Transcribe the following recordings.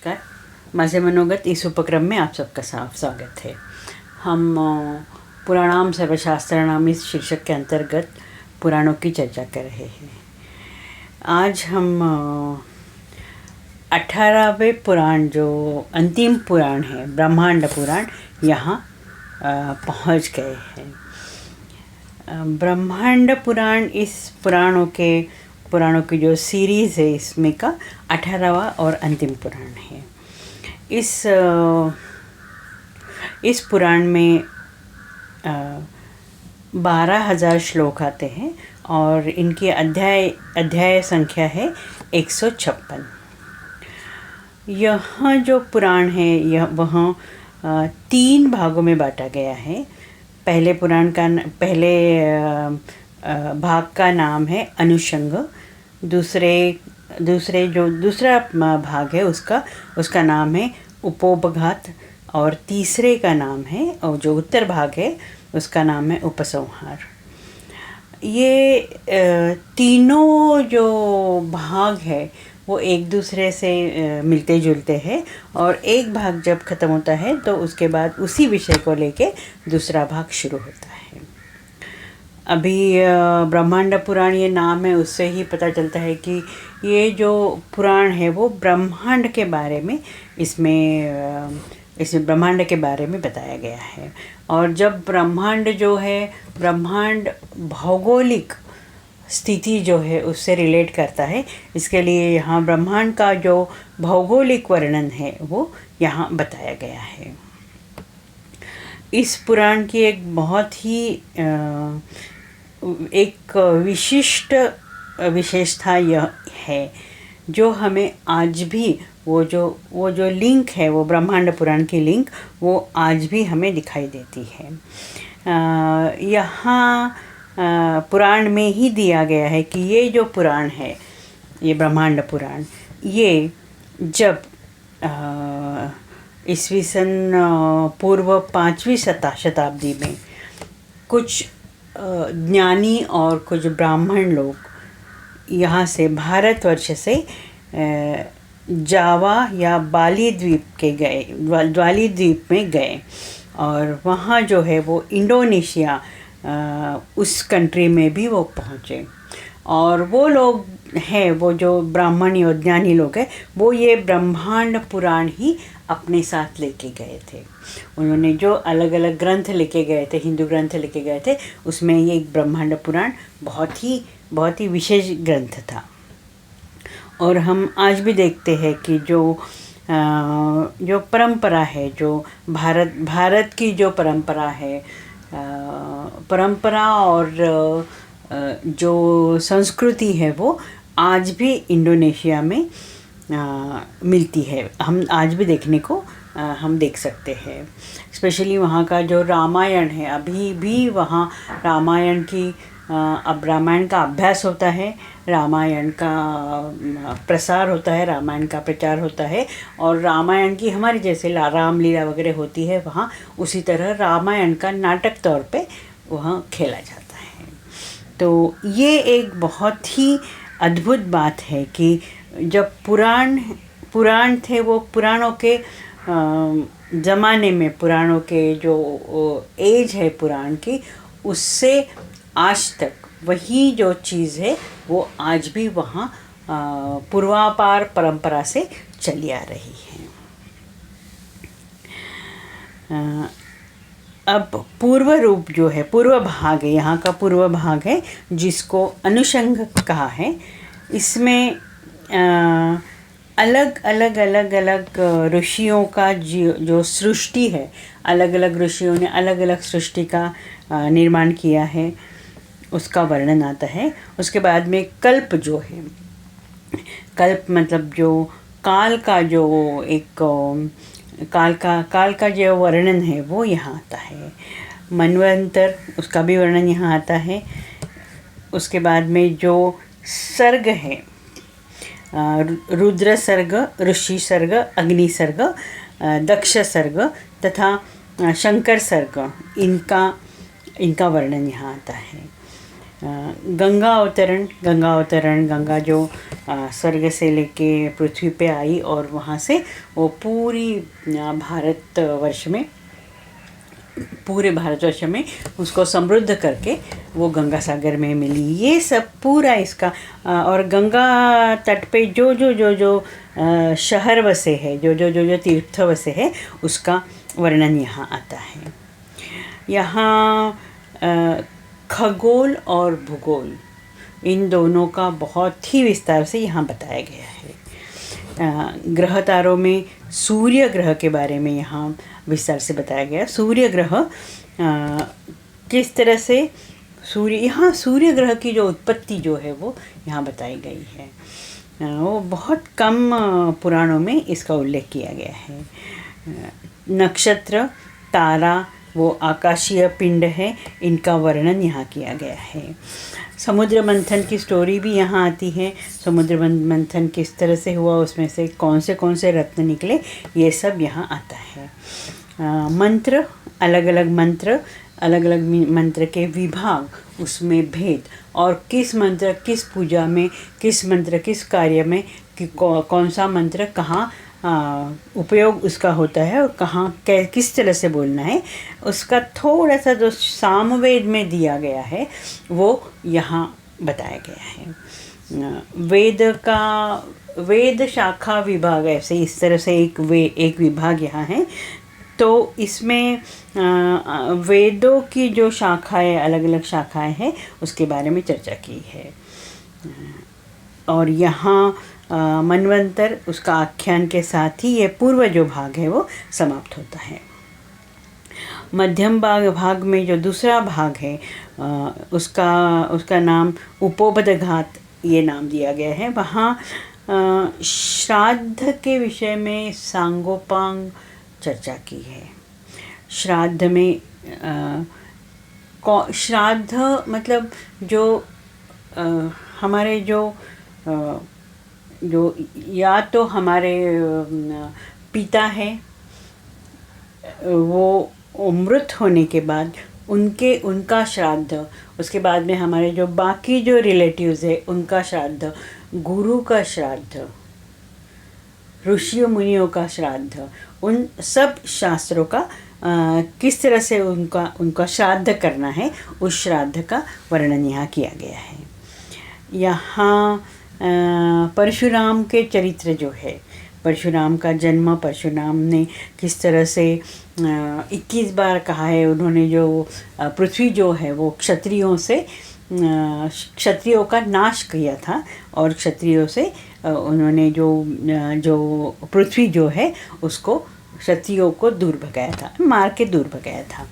कर माझे मनोगत इस उपक्रम में आप सबका स्वागत है। हम पुराणाम सर्वशास्त्राणाम इस शीर्षक के अंतर्गत पुराणों की चर्चा कर रहे हैं। आज हम 18वें पुराण जो अंतिम पुराण है ब्रह्मांड पुराण यहाँ पहुँच गए हैं। ब्रह्मांड पुराण इस पुराणों की जो सीरीज़ है इसमें का 18वां और अंतिम पुराण है। इस पुराण में 12,000 श्लोक आते हैं और इनकी अध्याय संख्या है 156। यह जो पुराण है वह 3 भागों में बांटा गया है। पहले भाग का नाम है अनुषंग। दूसरा भाग है उसका नाम है उपोपघात और तीसरे का नाम है और जो उत्तर भाग है उसका नाम है उपसंहार। ये तीनों जो भाग है वो एक दूसरे से मिलते जुलते हैं और एक भाग जब ख़त्म होता है तो उसके बाद उसी विषय को लेके दूसरा भाग शुरू होता है। अभी ब्रह्मांड पुराण ये नाम है उससे ही पता चलता है कि ये जो पुराण है वो ब्रह्मांड के बारे में इसमें ब्रह्मांड के बारे में बताया गया है। और जब ब्रह्मांड भौगोलिक स्थिति जो है उससे रिलेट करता है, इसके लिए यहाँ ब्रह्मांड का जो भौगोलिक वर्णन है वो यहाँ बताया गया है। इस पुराण की एक बहुत ही एक विशिष्ट विशेषता यह है जो हमें आज भी वो जो लिंक है वो ब्रह्मांड पुराण की लिंक वो आज भी हमें दिखाई देती है। यहाँ पुराण में ही दिया गया है कि ये जो पुराण है ये ब्रह्मांड पुराण ये जब ईस्वी सन पूर्व 5वीं शताब्दी में कुछ ज्ञानी और कुछ ब्राह्मण लोग यहाँ से भारतवर्ष से जावा या बाली द्वीप में गए और वहाँ जो है वो इंडोनेशिया उस कंट्री में भी वो पहुँचे। और वो लोग हैं वो जो ब्राह्मण और ज्ञानी लोग हैं वो ये ब्रह्मांड पुराण ही अपने साथ लेके गए थे। उन्होंने जो अलग अलग ग्रंथ लेके गए थे, हिंदू ग्रंथ लेके गए थे, उसमें ये एक ब्रह्मांड पुराण बहुत ही विशेष ग्रंथ था। और हम आज भी देखते हैं कि जो परंपरा है, जो भारत की जो परंपरा है, परंपरा और जो संस्कृति है वो आज भी इंडोनेशिया में मिलती है। हम आज भी देखने को हम देख सकते हैं। स्पेशली वहाँ का जो रामायण है, अभी भी वहाँ रामायण का अभ्यास होता है, रामायण का प्रसार होता है, रामायण का प्रचार होता है। और रामायण की हमारी जैसे रामलीला वगैरह होती है वहाँ उसी तरह रामायण का नाटक तौर पे वहाँ खेला जाता है। तो ये एक बहुत ही अद्भुत बात है कि जब पुराण थे वो पुराणों के ज़माने में, पुराणों के जो एज है पुराण की, उससे आज तक वही जो चीज़ है वो आज भी वहाँ पूर्वापार परंपरा से चली आ रही है। अब पूर्व भाग है, यहाँ का पूर्व भाग है जिसको अनुषंग कहा है। इसमें अलग ऋषियों का जो सृष्टि है, अलग अलग ऋषियों ने अलग अलग सृष्टि का निर्माण किया है, उसका वर्णन आता है। उसके बाद में कल्प जो है, कल्प मतलब जो काल का जो वर्णन है वो यहाँ आता है। मनवंतर, उसका भी वर्णन यहाँ आता है। उसके बाद में जो सर्ग है, रुद्र सर्ग, ऋषि सर्ग, अग्नि सर्ग, दक्ष सर्ग तथा शंकर सर्ग, इनका वर्णन यहाँ आता है। गंगा अवतरण, गंगा जो स्वर्ग से लेके पृथ्वी पे आई और वहाँ से वो पूरे भारतवर्ष में उसको समृद्ध करके वो गंगा सागर में मिली। ये सब पूरा इसका और गंगा तट पे जो शहर बसे हैं, जो तीर्थ बसे हैं, उसका वर्णन यहाँ आता है। यहाँ खगोल और भूगोल इन दोनों का बहुत ही विस्तार से यहाँ बताया गया है। ग्रह तारों में सूर्य ग्रह के बारे में यहाँ विस्तार से बताया गया। सूर्य ग्रह किस तरह से सूर्य ग्रह की जो उत्पत्ति जो है वो यहाँ बताई गई है। वो बहुत कम पुराणों में इसका उल्लेख किया गया है। नक्षत्र, तारा वो आकाशीय पिंड है, इनका वर्णन यहाँ किया गया है। समुद्र मंथन की स्टोरी भी यहाँ आती है। समुद्र मंथन किस तरह से हुआ, उसमें से कौन से रत्न निकले, ये सब यहाँ आता है। मंत्र, अलग अलग मंत्र के विभाग, उसमें भेद, और किस मंत्र किस पूजा में, किस मंत्र किस कार्य में, कौन सा मंत्र कहाँ उपयोग उसका होता है और कहाँ किस तरह से बोलना है, उसका थोड़ा सा जो सामवेद में दिया गया है वो यहाँ बताया गया है। वेद शाखा विभाग, ऐसे इस तरह से एक विभाग यहाँ है। तो इसमें वेदों की जो शाखाएं, अलग अलग शाखाएं हैं, उसके बारे में चर्चा की है। और यहाँ मनवंतर, उसका आख्यान के साथ ही ये पूर्व जो भाग है वो समाप्त होता है। मध्यम भाग में जो दूसरा भाग है उसका नाम उपोपदघात, ये नाम दिया गया है। वहाँ श्राद्ध के विषय में सांगोपांग चर्चा की है। श्राद्ध में श्राद्ध मतलब जो हमारे जो या तो हमारे पिता है, वो मृत होने के बाद उनका श्राद्ध, उसके बाद में हमारे जो बाकी जो रिलेटिव्स है उनका श्राद्ध, गुरु का श्राद्ध, ऋषियों मुनियों का श्राद्ध, उन सब शास्त्रों का किस तरह से उनका श्राद्ध करना है, उस श्राद्ध का वर्णन यहाँ किया गया है। यहाँ परशुराम के चरित्र जो है, परशुराम का जन्म, परशुराम ने किस तरह से 21 बार कहा है उन्होंने, जो पृथ्वी जो है वो क्षत्रियों का नाश किया था, और क्षत्रियों से उन्होंने जो पृथ्वी जो है उसको क्षत्रियों को दूर भगाया था, मार के दूर भगाया था।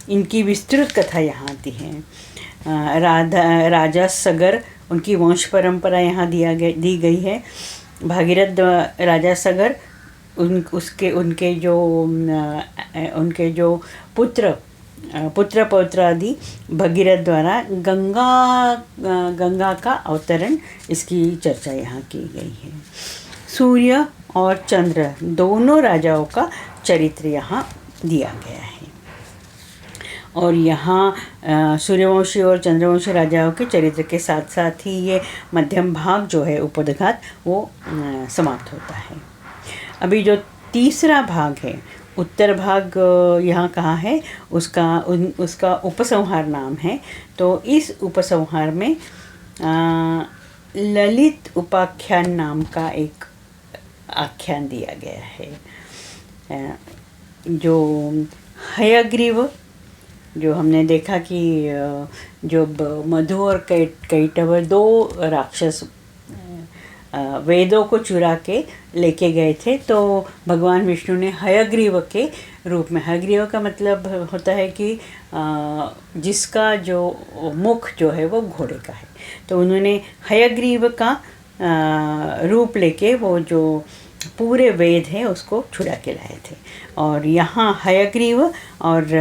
इनकी विस्तृत कथा यहाँ आती है। राजा सगर, उनकी वंश परंपरा यहाँ दी गई है। भागीरथ राजा सगर, उनके जो पुत्र पौत्र आदि भगीरथ द्वारा गंगा का अवतरण, इसकी चर्चा यहाँ की गई है। सूर्य और चंद्र दोनों राजाओं का चरित्र यहाँ दिया गया है। और यहाँ सूर्यवंशी और चंद्रवंशी राजाओं के चरित्र के साथ साथ ही ये मध्यम भाग जो है उपोदघात, वो समाप्त होता है। अभी जो तीसरा भाग है, उत्तर भाग यहाँ कहाँ है, उसका उपसंहार नाम है। तो इस उपसंहार में ललित उपाख्यान नाम का एक आख्यान दिया गया है। जो हयग्रीव, जो हमने देखा कि जब मधु और कैटभ दो राक्षस वेदों को चुरा के लेके गए थे, तो भगवान विष्णु ने हयग्रीव के रूप में, हयग्रीव का मतलब होता है कि जिसका जो मुख जो है वो घोड़े का है, तो उन्होंने हयग्रीव का रूप लेके वो जो पूरे वेद है उसको छुड़ा के लाए थे। और यहाँ हयग्रीव और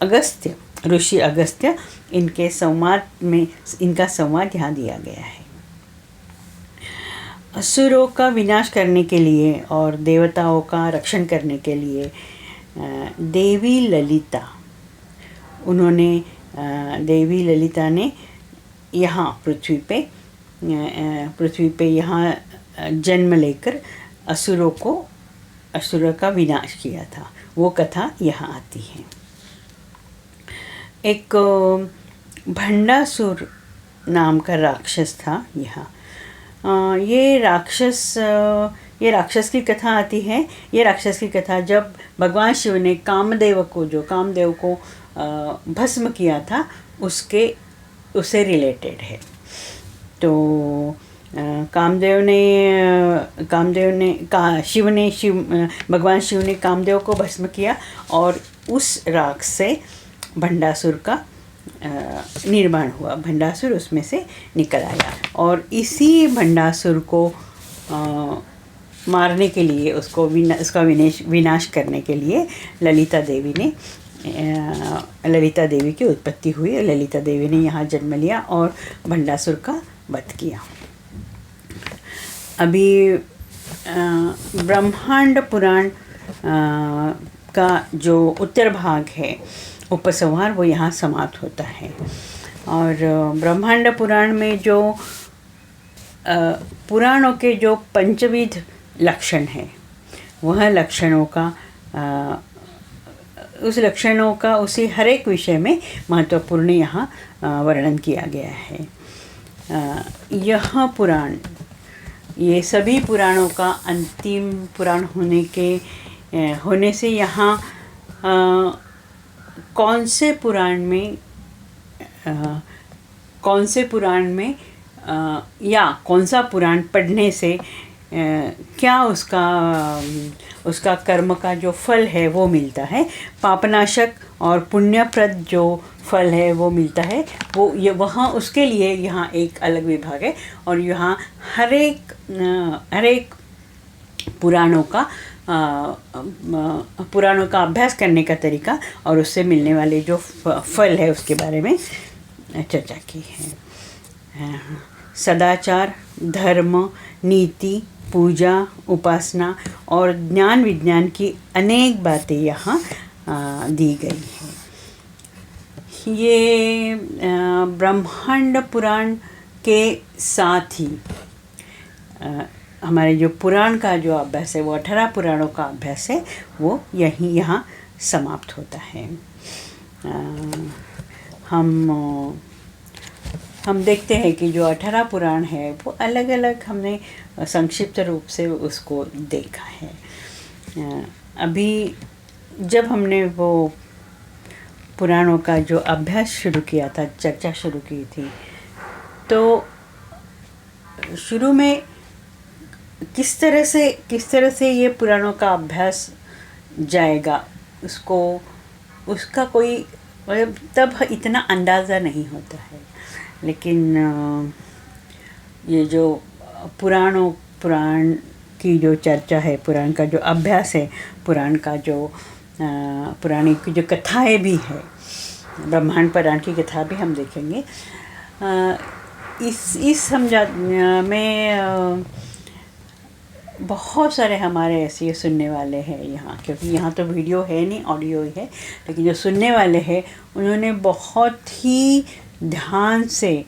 अगस्त्य, ऋषि अगस्त्य, इनके संवाद में इनका संवाद यहाँ दिया गया है। असुरों का विनाश करने के लिए और देवताओं का रक्षण करने के लिए देवी ललिता ने यहाँ पृथ्वी पे यहाँ जन्म लेकर असुरों का विनाश किया था, वो कथा यहाँ आती है। एक भंडासुर नाम का राक्षस था यहाँ। ये राक्षस की कथा आती है। ये राक्षस की कथा जब भगवान शिव ने कामदेव को भस्म किया था उससे रिलेटेड है। तो भगवान शिव ने कामदेव को भस्म किया और उस राख से भंडासुर का निर्माण हुआ। भंडासुर उसमें से निकल आया और इसी भंडासुर को मारने के लिए, उसका विनाश करने के लिए ललिता देवी की उत्पत्ति हुई। ललिता देवी ने यहाँ जन्म लिया और भंडासुर का वध किया। अभी ब्रह्मांड पुराण का जो उत्तर भाग है उपसंहार, वो यहाँ समाप्त होता है। और ब्रह्मांड पुराण में जो पुराणों के जो पंचविध लक्षण है, वह लक्षणों का उसी हर एक विषय में महत्वपूर्ण यहाँ वर्णन किया गया है। यह पुराण, ये सभी पुराणों का अंतिम पुराण होने से यहाँ कौन से पुराण में या कौन सा पुराण पढ़ने से क्या उसका कर्म का जो फल है वो मिलता है, पापनाशक और पुण्यप्रद जो फल है वो मिलता है, वहाँ उसके लिए यहाँ एक अलग विभाग है। और यहाँ हर एक पुराणों का अभ्यास करने का तरीका और उससे मिलने वाले जो फल है उसके बारे में चर्चा की है। सदाचार, धर्म, नीति, पूजा, उपासना और ज्ञान विज्ञान की अनेक बातें यहाँ दी गई हैं। ये ब्रह्मांड पुराण के साथ ही हमारे जो पुराण का जो अभ्यास है, वो 18 पुराणों का अभ्यास है, वो यहाँ समाप्त होता है। हम देखते हैं कि जो 18 पुराण है वो अलग अलग हमने संक्षिप्त रूप से उसको देखा है। अभी जब हमने वो पुराणों का जो अभ्यास शुरू किया था, चर्चा शुरू की थी, तो शुरू में किस तरह से ये पुराणों का अभ्यास जाएगा, उसका कोई तब इतना अंदाज़ा नहीं होता है। लेकिन ये जो पुराण की जो चर्चा है, पुराण का जो अभ्यास है, पुराण की जो कथाएं भी है, ब्रह्मांड पुराण की कथा भी हम देखेंगे। इस में बहुत सारे हमारे ऐसे सुनने वाले हैं यहाँ, क्योंकि यहाँ तो वीडियो है नहीं, ऑडियो ही है, लेकिन जो सुनने वाले हैं उन्होंने बहुत ही ध्यान से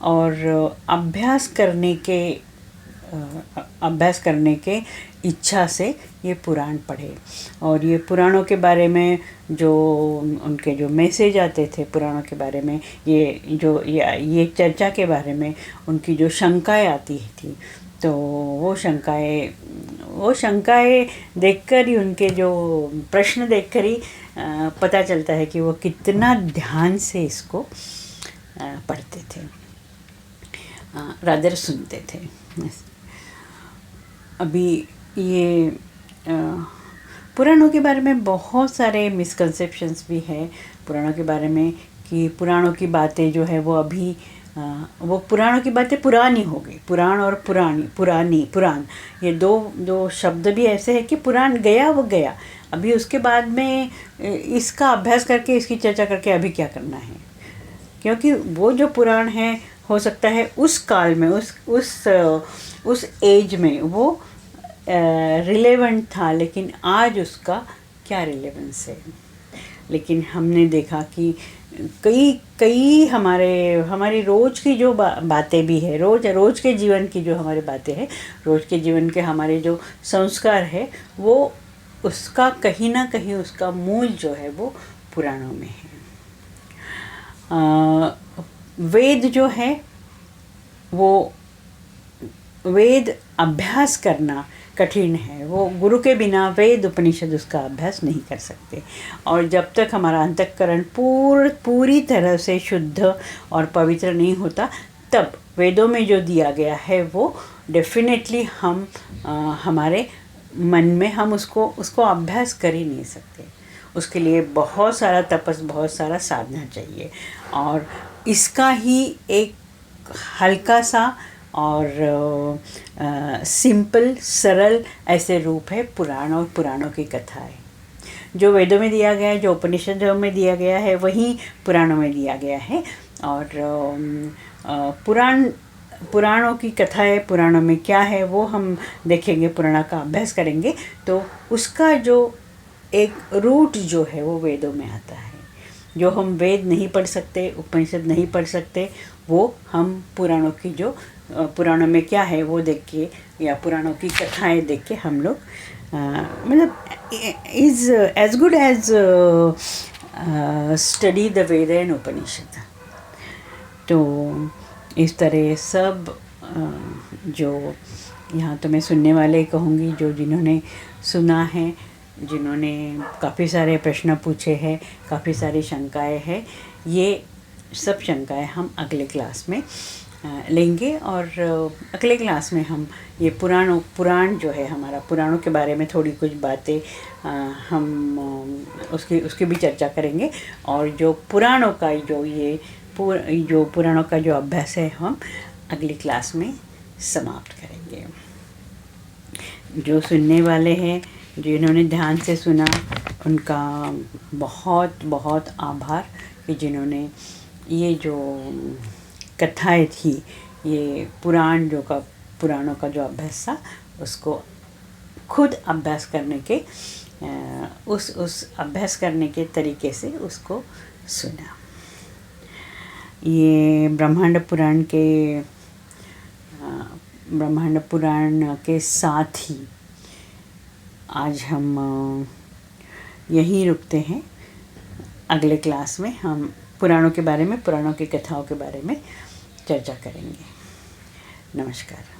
और अभ्यास करने के इच्छा से ये पुराण पढ़े। और ये पुराणों के बारे में जो उनके जो मैसेज आते थे, पुराणों के बारे में ये चर्चा के बारे में उनकी जो शंकाएं आती थी, तो वो शंकाएं देखकर ही, उनके जो प्रश्न देखकर ही पता चलता है कि वो कितना ध्यान से इसको पढ़ते थे, रादर सुनते थे। अभी ये पुराणों के बारे में बहुत सारे मिसकंसेप्शंस भी है पुराणों के बारे में, कि पुराणों की बातें जो है वो अभी वो पुराणों की बातें पुरानी हो गई। पुराण और पुराण, ये दो शब्द भी ऐसे हैं कि पुराण गया वो गया, अभी उसके बाद में इसका अभ्यास करके, इसकी चर्चा करके अभी क्या करना है। क्योंकि वो जो पुराण है, हो सकता है उस काल में, उस एज में वो रिलेवेंट था, लेकिन आज उसका क्या रिलेवेंस है। लेकिन हमने देखा कि कई कई हमारी रोज़ की जो बातें भी है, रोज़ के जीवन की जो हमारी बातें हैं, रोज़ के जीवन के हमारे जो संस्कार है, वो उसका कहीं ना कहीं उसका मूल जो है वो पुराणों में है। वेद जो है वो वेद अभ्यास करना कठिन है। वो गुरु के बिना वेद उपनिषद उसका अभ्यास नहीं कर सकते। और जब तक हमारा अंतःकरण पूरी तरह से शुद्ध और पवित्र नहीं होता, तब वेदों में जो दिया गया है वो डेफिनेटली हम हमारे मन में हम उसको अभ्यास कर ही नहीं सकते। उसके लिए बहुत सारा तपस, बहुत सारा साधना चाहिए। और इसका ही एक हल्का सा और सिंपल सरल ऐसे रूप है पुराण और पुराणों की कथाएं। जो वेदों में दिया गया है, जो उपनिषदों में दिया गया है, वही पुराणों में दिया गया है। और पुराणों की कथाएं, पुराणों में क्या है वो हम देखेंगे, पुराण का अभ्यास करेंगे तो उसका जो एक रूट जो है वो वेदों में आता है। जो हम वेद नहीं पढ़ सकते, उपनिषद नहीं पढ़ सकते, वो हम पुराणों में क्या है वो देख के या पुराणों की कथाएं देख के हम लोग मतलब is as good as study the Veda and Upanishad. तो इस तरह सब जो यहाँ तो मैं सुनने वाले कहूँगी, जिन्होंने सुना है, जिन्होंने काफ़ी सारे प्रश्न पूछे हैं, काफ़ी सारी शंकाएं हैं, ये सब शंकाएं हम अगले क्लास में लेंगे। और अगले क्लास में हम ये पुराण जो है हमारा, पुराणों के बारे में थोड़ी कुछ बातें हम उसकी भी चर्चा करेंगे। और जो पुराणों का जो पुराणों का जो अभ्यास है हम अगली क्लास में समाप्त करेंगे। जो सुनने वाले हैं, जिन्होंने ध्यान से सुना, उनका बहुत बहुत आभार कि जिन्होंने ये जो कथाएं थी, ये पुराणों का जो अभ्यास था, उसको खुद अभ्यास करने के उस अभ्यास करने के तरीके से उसको सुना। ये ब्रह्मांड पुराण के साथ ही आज हम यहीं रुकते हैं। अगले क्लास में हम पुराणों के बारे में, पुराणों की कथाओं के बारे में चर्चा करेंगे। नमस्कार।